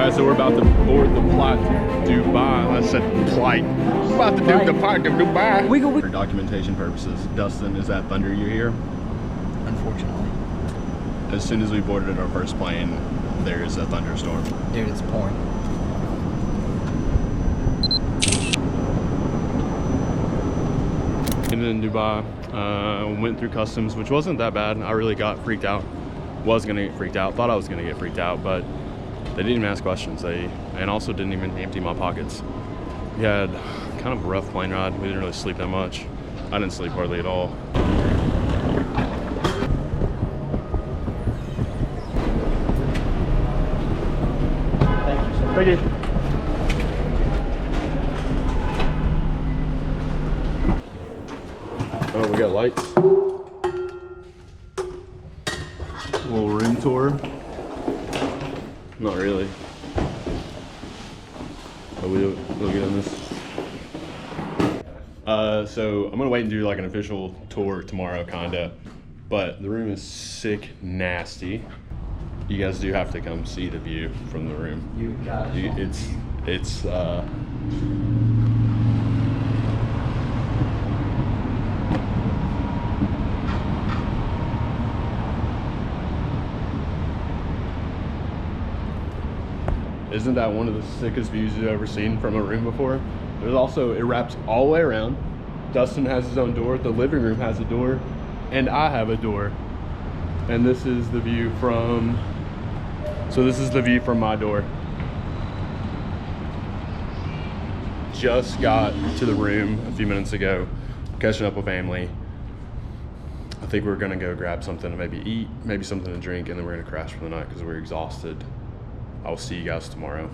Alright, so we're about to board the flight to Dubai. I said flight. We're about to do the flight to Dubai. For documentation purposes, Dustin, is that thunder you hear? Unfortunately. As soon as we boarded our first plane, there's a thunderstorm. Dude, it's pouring. And then Dubai, went through customs, which wasn't that bad. I really got freaked out. Was gonna get freaked out. Thought I was gonna get freaked out, but they didn't even ask questions. And also didn't even empty my pockets. We had kind of a rough plane ride. We didn't really sleep that much. I didn't sleep hardly at all. Thank you. Oh, we got lights. A little room tour. Not really. But we'll get on this. So I'm gonna wait and do like an official tour tomorrow, kinda. But the room is sick nasty. You guys do have to come see the view from the room. You got it. It's isn't that one of the sickest views you've ever seen from a room before? There's also, it wraps all the way around. Dustin has his own door, the living room has a door, and I have a door. And this is the view from, so this is the view from my door. Just got to the room a few minutes ago, catching up with family. I think we're gonna go grab something to maybe eat, maybe something to drink, and then we're gonna crash for the night because we're exhausted. I'll see you guys tomorrow.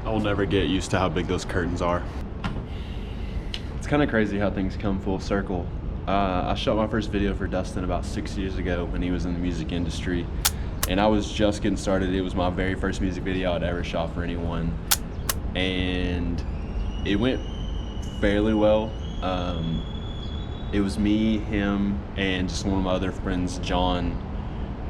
I'll never get used to how big those curtains are. It's kind of crazy how things come full circle. I shot my first video for Dustin about 6 years ago when he was in the music industry. And I was just getting started. It was my very first music video I'd ever shot for anyone. And it went fairly well. It was me, him, and just one of my other friends, John,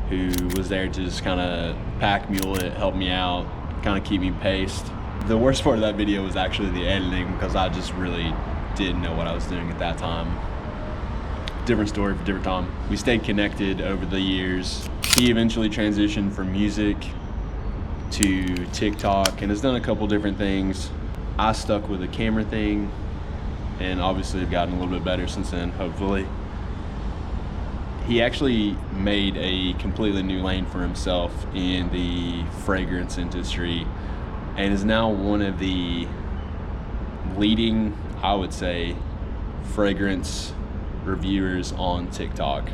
who was there to just kind of pack mule it, help me out, kind of keep me paced. The worst part of that video was actually the editing because I just really didn't know what I was doing at that time. Different story for different time. We stayed connected over the years. He eventually transitioned from music to TikTok and has done a couple different things. I stuck with the camera thing and obviously have gotten a little bit better since then, hopefully. He actually made a completely new lane for himself in the fragrance industry and is now one of the leading, I would say, fragrance reviewers on TikTok,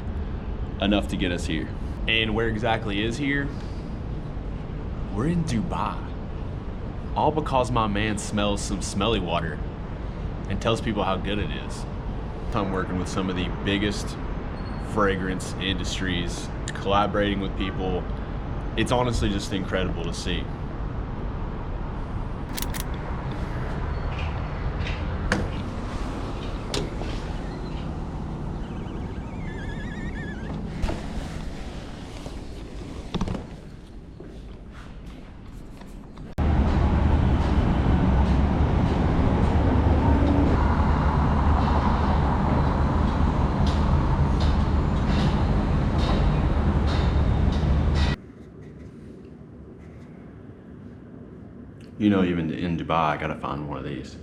enough to get us here. And where exactly is here? We're in Dubai. All because my man smells some smelly water and tells people how good it is. I'm working with some of the biggest fragrance industries, collaborating with people. It's honestly just incredible to see. You know, even in Dubai, I gotta find one of these.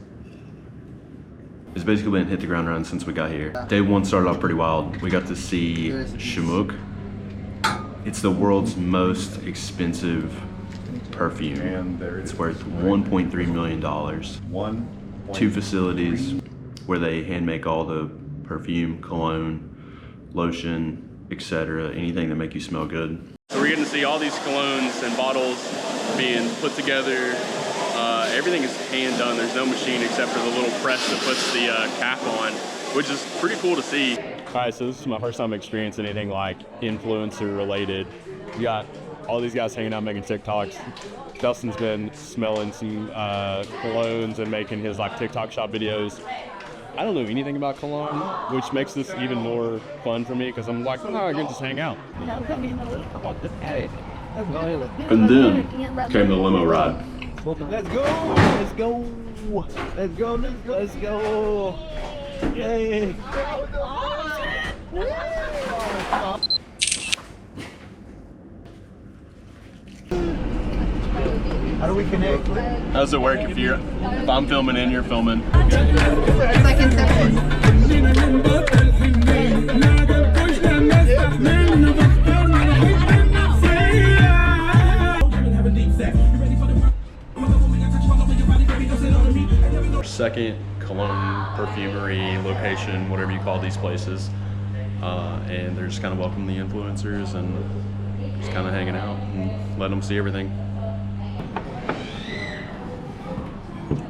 It's basically been hit the ground running since we got here. Day one started off pretty wild. We got to see Shumuk. It's the world's most expensive perfume. And it's worth $1.3 million. 2 facilities where they hand make all the perfume, cologne, lotion, etc. Anything that make you smell good. So we're getting to see all these colognes and bottles being put together. Everything is hand done. There's no machine except for the little press that puts the cap on, which is pretty cool to see. All right, so this is my first time experiencing anything like influencer related. We got all these guys hanging out making TikToks. Dustin's been smelling some colognes and making his like TikTok shop videos. I don't know anything about cologne, which makes this even more fun for me because I'm like, oh, I can just hang out. And then came the limo ride. Let's go! Let's go! Let's go! Let's go! Yay! How do we connect? How does it work if I'm filming and you're filming? It's like Inception. Our second cologne perfumery location, whatever you call these places, and they're just kind of welcoming the influencers and just kind of hanging out and letting them see everything.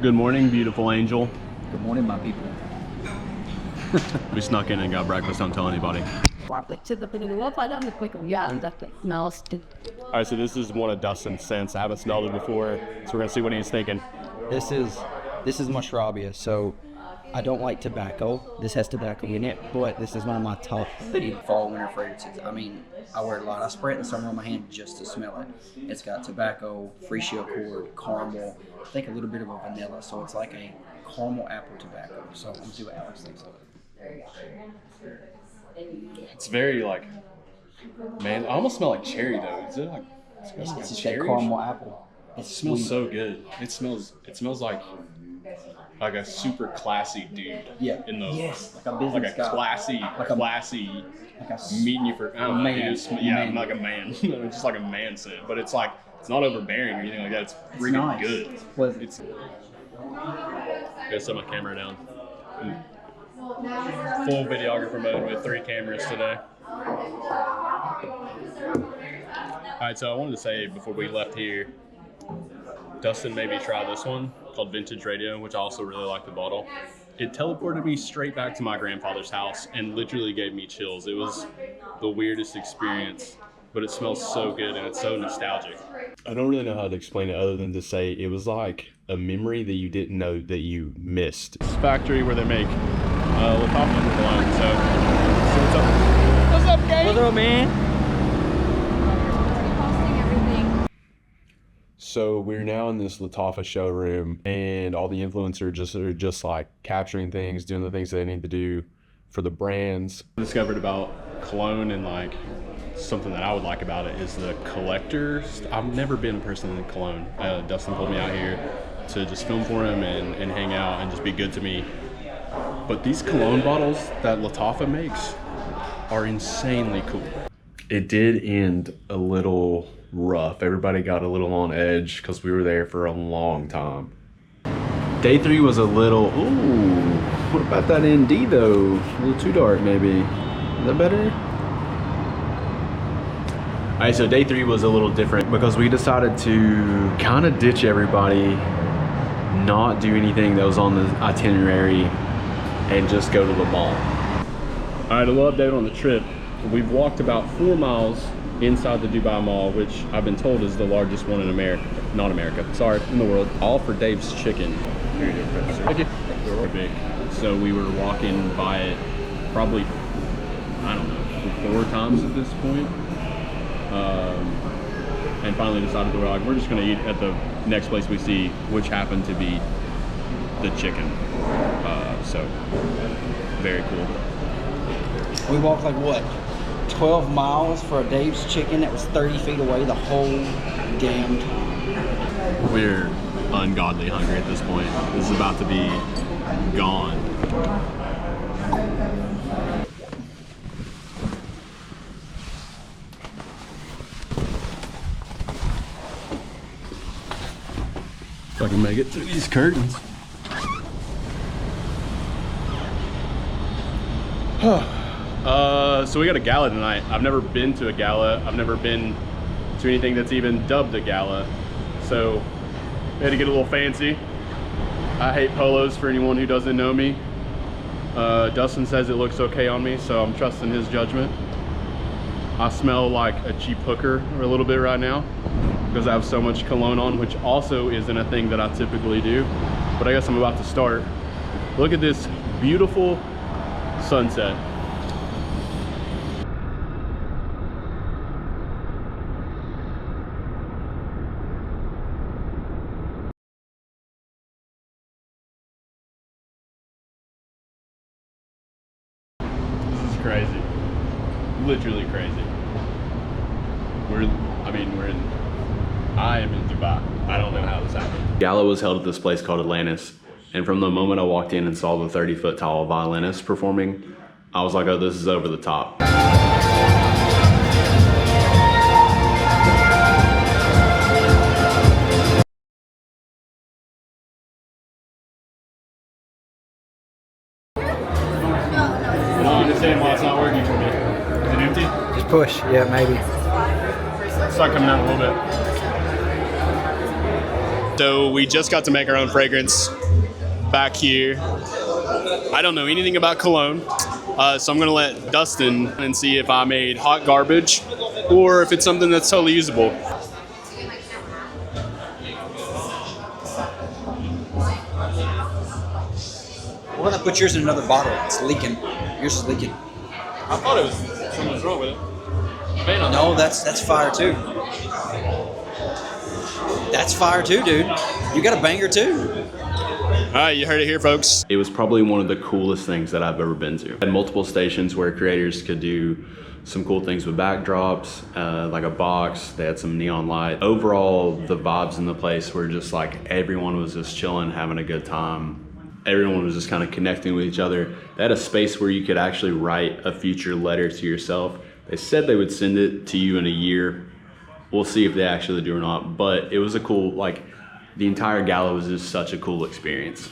Good morning, beautiful angel. Good morning, my people. We snuck in and got breakfast. Don't tell anybody. Alright, so this is one of Dustin's scents. I haven't smelled it before, so we're gonna see what he's thinking. This is Mashrabia, so I don't like tobacco. This has tobacco in it, but this is one of my top fall winter fragrances. I mean, I wear it a lot. I spray it in the summer on my hand just to smell it. It's got tobacco, freesia cord, caramel, I think a little bit of a vanilla, so it's like a caramel apple tobacco. So let's see what Alex thinks of it. It's very like, man, I almost smell like cherry though. Is it like It's just that cherry? caramel apple. It smells so good. It smells like a super classy dude. Yeah. In the yes, like a business guy. classy Like a meeting you for I don't know, man. it's, yeah, like a man. It's just like a man scent, but it's like it's not overbearing or anything like that. It's freaking nice. good. Well, It's. I gotta set my camera down. Full videographer mode with 3 cameras today. Alright, so I wanted to say before we left here, Dustin made me try this one called Vintage Radio, which I also really like the bottle. It teleported me straight back to my grandfather's house and literally gave me chills. It was the weirdest experience, but it smells so good and it's so nostalgic. I don't really know how to explain it other than to say it was like a memory that you didn't know that you missed. This factory where they make Latafia cologne. So what's up? What's up, gang? what's up, man? So we're now in this Latafia showroom, and all the influencers are just like capturing things, doing the things they need to do for the brands. I discovered about cologne and like something that I would like about it is the collectors. I've never been a person in cologne. Dustin pulled me out here to just film for him and hang out and just be good to me. But these cologne bottles that Latafia makes are insanely cool. It did end a little rough. Everybody got a little on edge because we were there for a long time. Day 3 was a little, ooh, what about that ND though? A little too dark maybe. Is that better? Alright, so day 3 was a little different because we decided to kind of ditch everybody, not do anything that was on the itinerary, and just go to the mall. Alright, a little update on the trip. We've walked about 4 miles inside the Dubai Mall, which I've been told is the largest one in America, not America, sorry, in the world. All for Dave's Chicken. Here you go, Professor. Thank you. Big. So we were walking by it probably, I don't know, 4 times at this point. And finally decided that we're just gonna eat at the next place we see, which happened to be the chicken. So very cool. We walked like what? 12 miles for a Dave's Chicken that was 30 feet away the whole damn time. We're ungodly hungry at this point. This is about to be gone. If I can make it through these curtains. So we got a gala tonight. I've never been to a gala. I've never been to anything that's even dubbed a gala. So we had to get a little fancy. I hate polos for anyone who doesn't know me. Dustin says it looks okay on me, so I'm trusting his judgment. I smell like a cheap hooker a little bit right now because I have so much cologne on, which also isn't a thing that I typically do. But I guess I'm about to start. Look at this beautiful sunset. This is crazy. Literally crazy. I am in Dubai. I don't know how this happened. Gala was held at this place called Atlantis, and from the moment I walked in and saw the 30-foot tall violinist performing, I was like, oh, this is over the top. I don't understand why it's not working for me. Is it empty? Just push. Yeah, maybe. It's not coming out a little bit. So we just got to make our own fragrance back here. I don't know anything about cologne, so I'm gonna let Dustin and see if I made hot garbage or if it's something that's totally usable. Why not put yours in another bottle? It's leaking. Yours is leaking. I thought it was something was wrong with it. No, that's fire too. That's fire too, dude. You got a banger too. All right, you heard it here, folks. It was probably one of the coolest things that I've ever been to. Had multiple stations where creators could do some cool things with backdrops, like a box. They had some neon light. Overall, the vibes in the place were just like everyone was just chilling, having a good time. Everyone was just kind of connecting with each other. They had a space where you could actually write a future letter to yourself. They said they would send it to you in a year. We'll see if they actually do or not, but it was a cool, like, the entire gala was just such a cool experience.